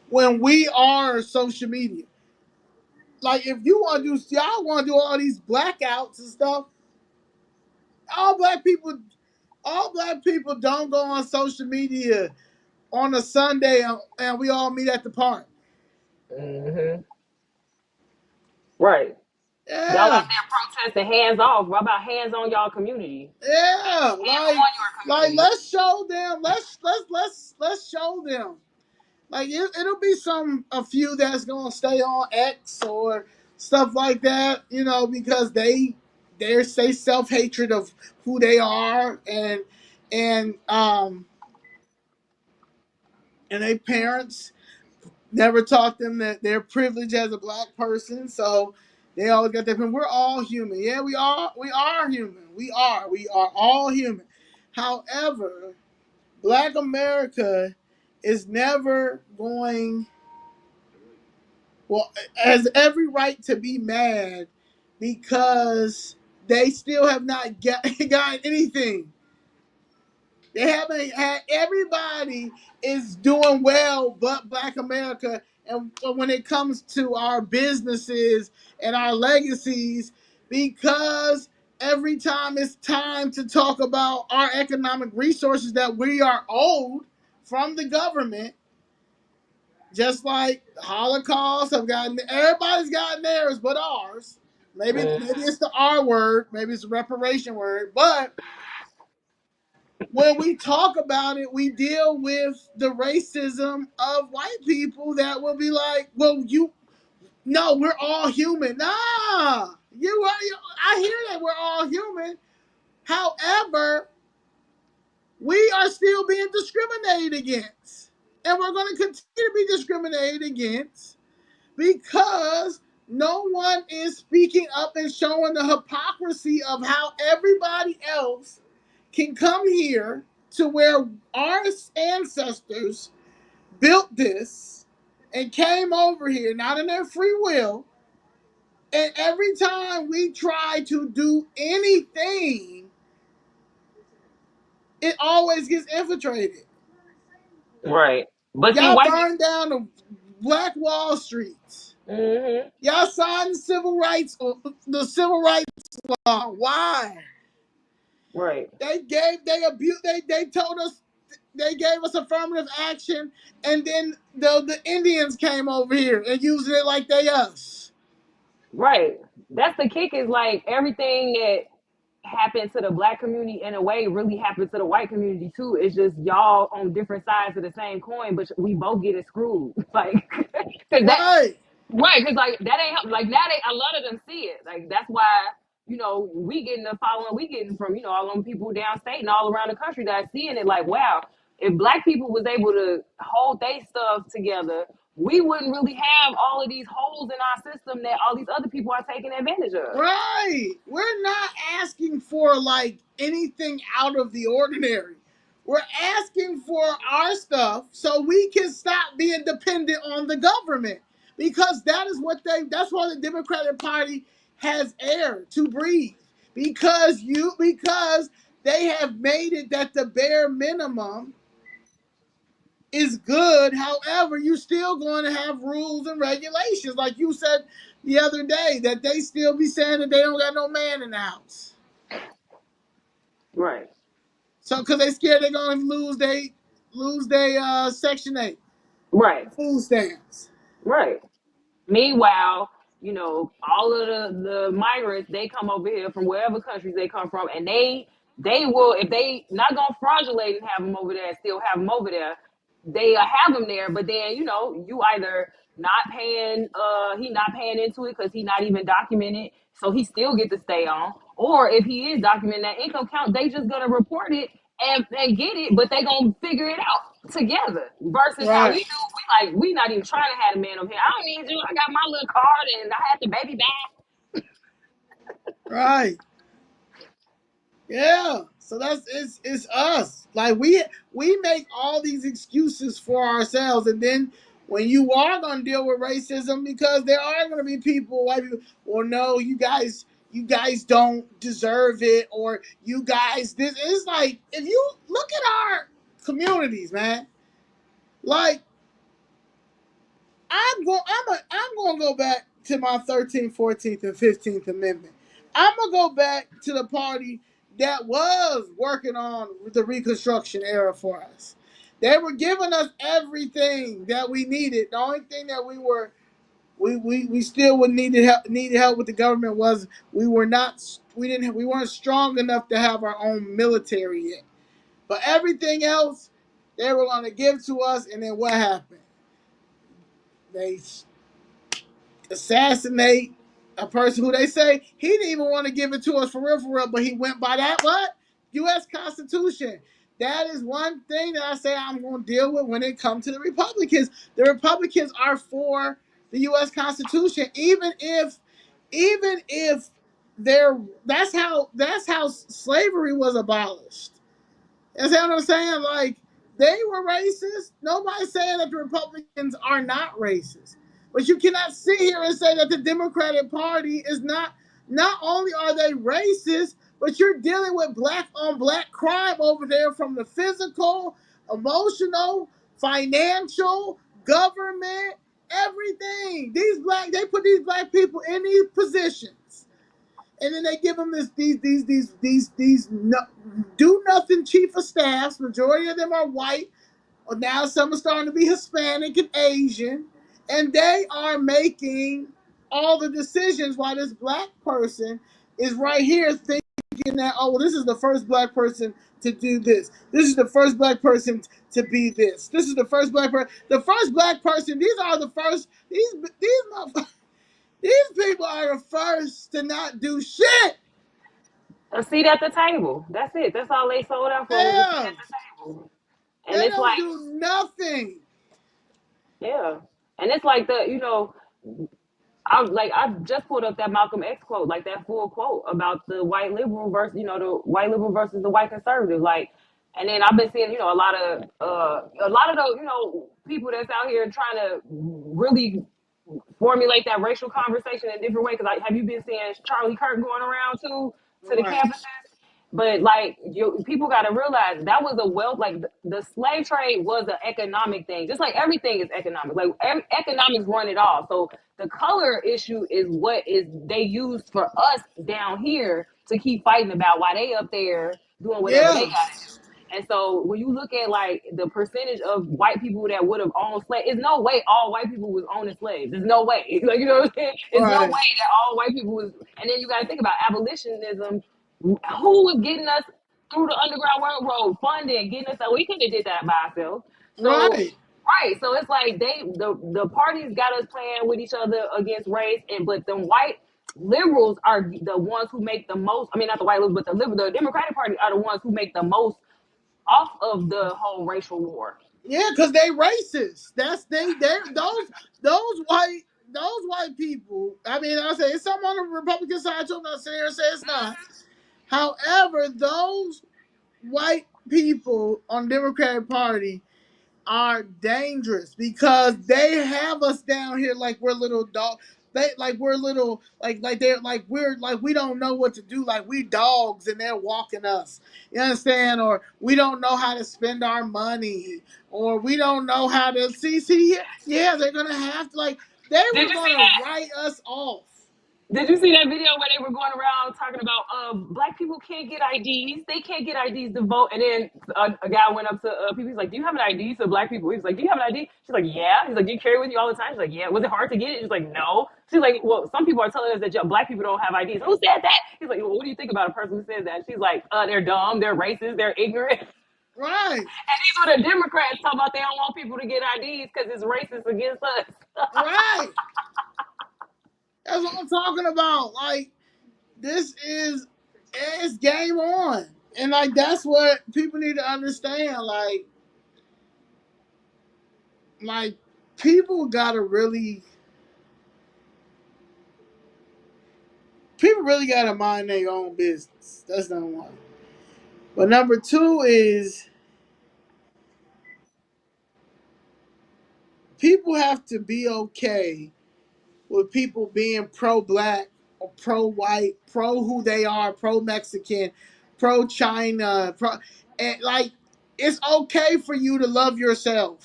when we are social media? Like, if you want to do, y'all want to do all these blackouts and stuff, all black people, all black people don't go on social media on a Sunday, and we all meet at the park. Hmm. Right. Y'all out Yeah, there protesting hands off. What about hands on y'all community? yeah. Hands on your Like community. let's show them. Let's show them. Like it'll be a few that's gonna stay on X or stuff like that, because they're say self hatred of who they are, and and they parents never taught them that they're privileged as a black person, so they always got that. We're all human. Yeah, we are. We are human. We are all human. However, Black America is never going. Well, has every right to be mad because they still have not got anything. They haven't had, everybody is doing well but Black America. And when it comes to our businesses and our legacies, because every time it's time to talk about our economic resources that we are owed from the government, just like Holocaust have gotten, everybody's gotten theirs but ours. Maybe it's the R word, maybe it's the reparation word, but when we talk about it, we deal with the racism of white people that will be like, well, no, we're all human. Nah, I hear that we're all human. However, we are still being discriminated against. And we're going to continue to be discriminated against because no one is speaking up and showing the hypocrisy of how everybody else can come here to where our ancestors built this and came over here, not in their free will. And every time we try to do anything, it always gets infiltrated. Right. But see, Y'all white people. burned down the Black Wall Street. Hmm. Y'all signed the civil rights law. Why? Right. They told us, they gave us affirmative action, and then the Indians came over here and using it like they us. Right. That's the kick, is like everything that happened to the black community in a way really happened to the white community too. It's just y'all on different sides of the same coin, but we both get it screwed. Like, cause that, Right, right, because like that ain't like now they a lot of them see it. Like that's why we getting the following we getting from all them people downstate and all around the country that are seeing it. Like wow, if black people was able to hold their stuff together, we wouldn't really have all of these holes in our system that all these other people are taking advantage of. right. We're not asking for like anything out of the ordinary. We're asking for our stuff so we can stop being dependent on the government, because that's why the Democratic Party has air to breathe, because they have made it that the bare minimum is good. However, you're still going to have rules and regulations. Like you said the other day, that they still be saying that they don't got no man in the house. Right. So, because they scared they're going to lose their Section 8 Right. food stamps. Right. Meanwhile, all of the migrants, they come over here from wherever countries they come from, and they will, if they not gonna fraudulate and have them over there and still have them over there, they have them there. But then you either not paying, he not paying into it because he not even documented, so he still get to stay on. Or if he is documenting that income count, they just gonna report it and get it, but they gonna figure it out together. Versus how we Right. do, we not even trying to have a man over here. I don't need you. I got my little card and I had the baby back. Right. Yeah. So that's it's us. Like we make all these excuses for ourselves, and then when you are gonna deal with racism, because there are gonna be people, white people, well, no, you guys don't deserve it, or you guys this. It's like if you look at our communities, man. Like I'm gonna go back to my 13th, 14th, and 15th Amendment. I'm gonna go back to the party that was working on the Reconstruction era for us. They were giving us everything that we needed. The only thing that we still would needed help with the government was we weren't strong enough to have our own military yet. But everything else they were gonna give to us, and then what happened? They assassinate a person who they say he didn't even want to give it to us for real, but he went by that what? U.S. Constitution. That is one thing that I say I'm going to deal with when it comes to the Republicans. The Republicans are for the U.S. Constitution, even if they're that's how slavery was abolished. You see what I'm saying? Like, they were racist. Nobody's saying that the Republicans are not racist. But you cannot sit here and say that the Democratic Party is not. Not only are they racist, but you're dealing with black on black crime over there, from the physical, emotional, financial, government, everything. They put these black people in these positions, and then they give them these no, do nothing chief of staffs. Majority of them are white, or now some are starting to be Hispanic and Asian, and they are making all the decisions while this black person is right here thinking that, oh, well, this is the first black person to do this. This is the first black person to be this. This is the first black person. The first black person. These are the first. These people are the first to not do shit. A seat at the table. That's it. That's all they sold out for, was a seat Yeah, at the table. And they it's don't like, do nothing. yeah. And it's like I just pulled up that Malcolm X quote, like that full quote about the white liberal versus the white liberal versus the white conservative. Like, and then I've been seeing a lot of those people that's out here trying to really formulate that racial conversation in a different way. Because have you been seeing Charlie Kirk going around to the Right. campuses? But like, people got to realize that was a wealth. Like the slave trade was an economic thing, just like everything is economic. Like economics run it all. So the color issue is what is they use for us down here to keep fighting about why they up there doing whatever they Yeah. got to do. And so when you look at like the percentage of white people that would have owned slaves, there's no way all white people was owning slaves. There's no way. Like, you know what I'm saying? There's no way Right. that all white people was. And then you got to think about abolitionism. Who was getting us through the Underground Railroad, funding, getting us? We couldn't have did that by ourselves. So Right. right, so it's like the parties got us playing with each other against race, and but the white liberals are the ones who make the most. I mean, not the white liberals, but the Democratic Party are the ones who make the most off of the whole racial war. Yeah, because they racist. That's they those white those white people. I mean, I say it's some on the Republican side too. I'm not saying here and say it's not. However, those white people on the Democratic Party are dangerous because they have us down here like we're little dog. They like we're little like they're like we're like we don't know what to do, like we dogs and they're walking us. You understand? Or we don't know how to spend our money, or we don't know how to see yeah, they're gonna have to like they Did were you see gonna write us off. Did you see that video where they were going around talking about black people can't get IDs? They can't get IDs to vote. And then a guy went up to people. He's like, "Do you have an ID?" To black people, he's like, "Do you have an ID?" She's like, "Yeah." He's like, "Do you carry it with you all the time?" She's like, "Yeah." Was it hard to get it? She's like, "No." She's like, "Well, some people are telling us that black people don't have IDs." Who said that? He's like, "Well, what do you think about a person who says that?" She's like, "They're dumb, they're racist, they're ignorant." Right, And these are the Democrats talking about they don't want people to get IDs because it's racist against us. right. That's what I'm talking about. Like, this is it's game on. And like that's what people need to understand. Like people gotta really people really gotta mind their own business. That's number one. But number two is people have to be okay with people being pro black or pro white, pro who they are, pro Mexican, pro China, and like it's okay for you to love yourself.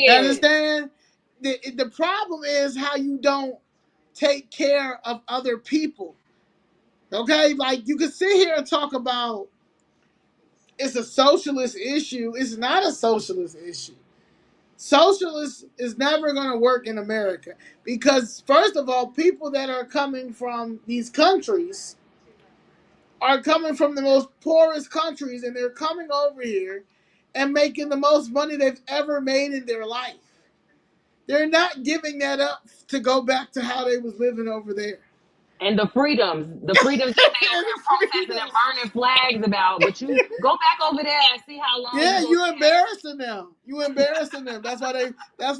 You Period. understand? The problem is how you don't take care of other people. Okay? Like you can sit here and talk about it's a socialist issue. It's not a socialist issue. Socialist is never going to work in America because, first of all, people that are coming from these countries are coming from the most poorest countries and they're coming over here and making the most money they've ever made in their life. They're not giving that up to go back to how they was living over there. And the freedoms that they over And here the protesting and freedom. burning flags about. But you go back over there and see how long Yeah, you gonna you stay. embarrassing them. You embarrassing them. That's why that's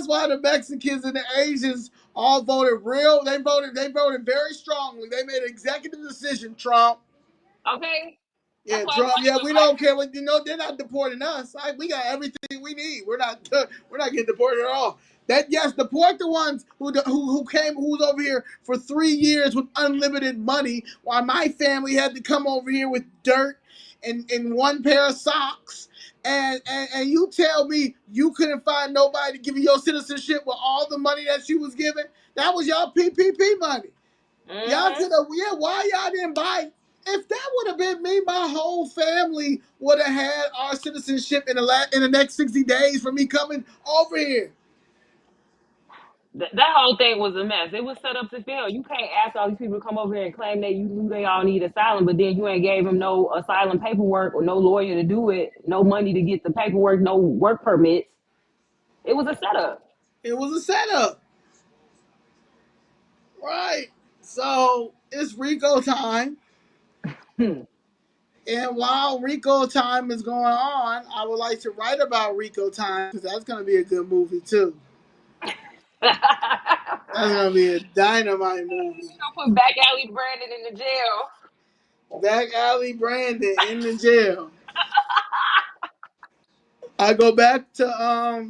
why the Mexicans and the Asians all voted real. They voted very strongly. They made an executive decision, Trump. Okay, that's Yeah, why Trump. money Yeah, was we don't care what they're not deporting us. We got everything we need. We're not getting deported at all. That yes, deport the ones who's over here for 3 years with unlimited money, while my family had to come over here with dirt and one pair of socks. And you tell me you couldn't find nobody to give you your citizenship with all the money that you was given? That was y'all PPP money. Y'all Mm-hmm. could have, yeah, why y'all didn't buy? If that would have been me, my whole family would have had our citizenship in the next 60 days for me coming over here. That whole thing was a mess. It was set up to fail. You can't ask all these people to come over here and claim that you knew they all need asylum, but then you ain't gave them no asylum paperwork or no lawyer to do it, no money to get the paperwork, no work permits. It was a setup. It was a setup, right? So it's Rico time. Hmm. And while Rico time is going on, I would like to write about Rico time because that's going to be a good movie too. That's going to be a dynamite movie. Put back alley Brandon in the jail. Back alley Brandon in the jail. I go back to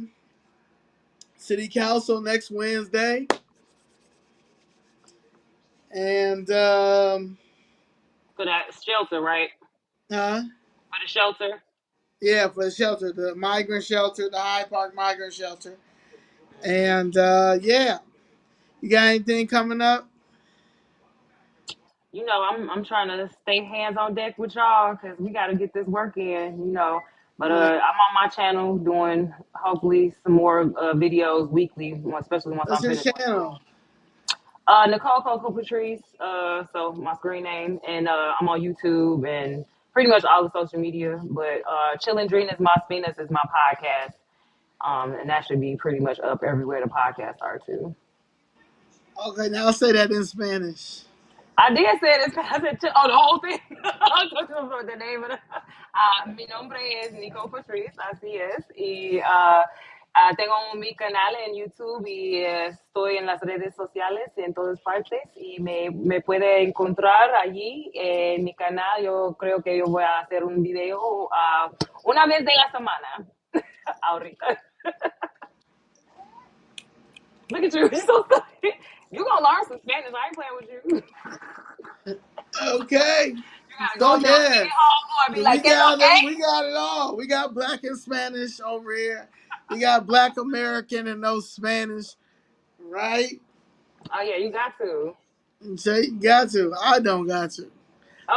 city council next Wednesday, and For that shelter, right? huh? For the shelter. Yeah, for the shelter, the migrant shelter, the Hyde Park migrant shelter, and yeah, you got anything coming up? I'm trying to stay hands on deck with y'all because we got to get this work in. But Right. I'm on my channel doing hopefully some more videos weekly, especially once What's I'm your finished with channel? school. Nicole Coco Patrice, so my screen name, and I'm on YouTube and pretty much all the social media. But Chillin' Dream Mas Finas is my podcast, and that should be pretty much up everywhere the podcasts are too. Okay, now I'll say that in Spanish. I did say this. I said, oh, the whole thing. The name of the. Mi nombre es Nico Patrice, así es. Y tengo mi canal en YouTube y estoy en las redes sociales en todas partes. Y me puede encontrar allí en mi canal. Yo creo que yo voy a hacer un video una vez de la semana. Ahorita. Look at you. You're so silly. You gonna learn some Spanish. I ain't playing with you. Okay. Gotta So go to a yeah, city hall and be we like, "It's got it. okay." We got it all. We got black and Spanish over here. We got black American and no Spanish, right? Oh yeah, you got to. So you got to. I don't got to.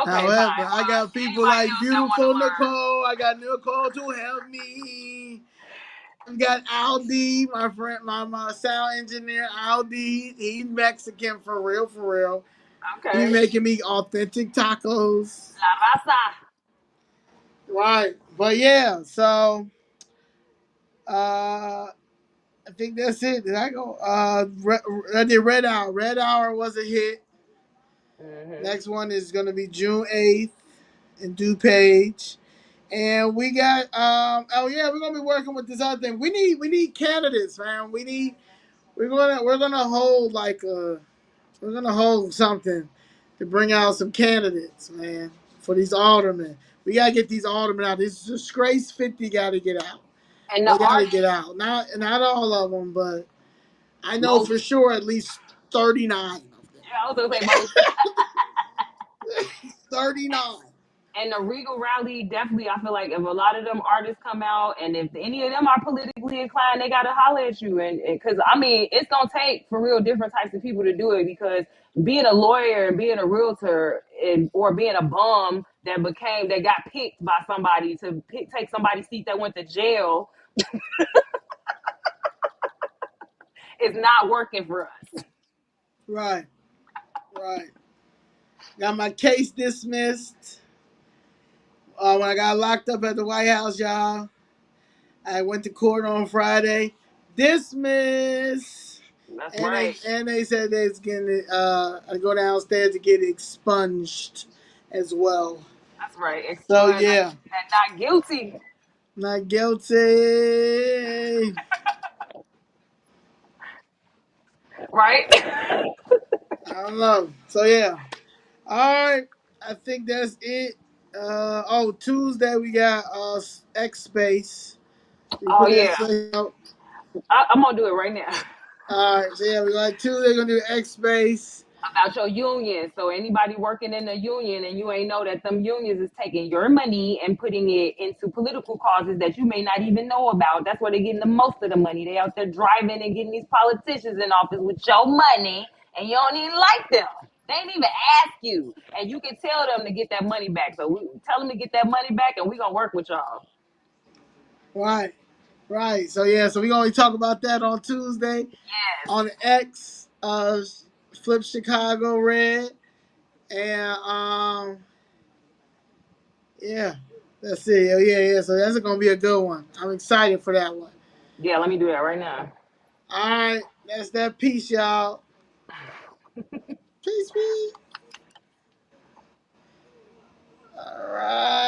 Okay, However, fine. I Well, got people anybody like else that want to beautiful learn? Nicole. I got Nicole to help me. We got Aldi, my friend, my sound engineer, Aldi. He's Mexican for real, for real. He Okay. making me authentic tacos. La raza. Right. But yeah, so I think that's it. Did I go? I did Red Hour. Red Hour was a hit. Mhm. Next one is gonna be June 8th in DuPage. And we got oh yeah, we're gonna be working with this other thing. We need candidates, man. We're gonna hold like we're gonna hold something to bring out some candidates, man, for these aldermen. We gotta get these aldermen out. This disgrace 50 gotta get out. And the They gotta artists, get out. Not all of them, but I know most, for sure at least 39 of them. yeah, I was gonna say most. 39. And the Regal rally, definitely, I feel like if a lot of them artists come out, and if any of them are politically inclined, they gotta holler at you. And because I mean, it's gonna take for real different types of people to do it. Because being a lawyer and being a realtor, or being a bum that got picked by somebody to take somebody's seat that went to jail is not working for us. Right, right. Got my case dismissed. When I got locked up at the White House, y'all, I went to court on Friday. Dismissed. That's And they right. and they said they was getting I go downstairs to get expunged as well. That's right. So Expunged yeah, and not guilty. not guilty. Right. I don't know. So yeah. All right. I think that's it. Tuesday we got X Space. We Oh put X yeah, Space out. I'm gonna do it right now. All right. So yeah, we got Tuesday gonna do X Space. About your union. So anybody working in a union and you ain't know that them unions is taking your money and putting it into political causes that you may not even know about. That's where they're getting the most of the money. They out there driving and getting these politicians in office with your money, and you don't even like them. They ain't even ask you, and you can tell them to get that money back. So we tell them to get that money back, and we gonna work with y'all. Right. Right. So yeah. So we gonna talk about that on Tuesday Yes. on X. Flip Chicago Red. And yeah, that's it. Oh, yeah, yeah. So that's gonna be a good one. I'm excited for that one. Yeah. Let me do that right now. All right, that's that. Peace, y'all. Peace, peace. All right.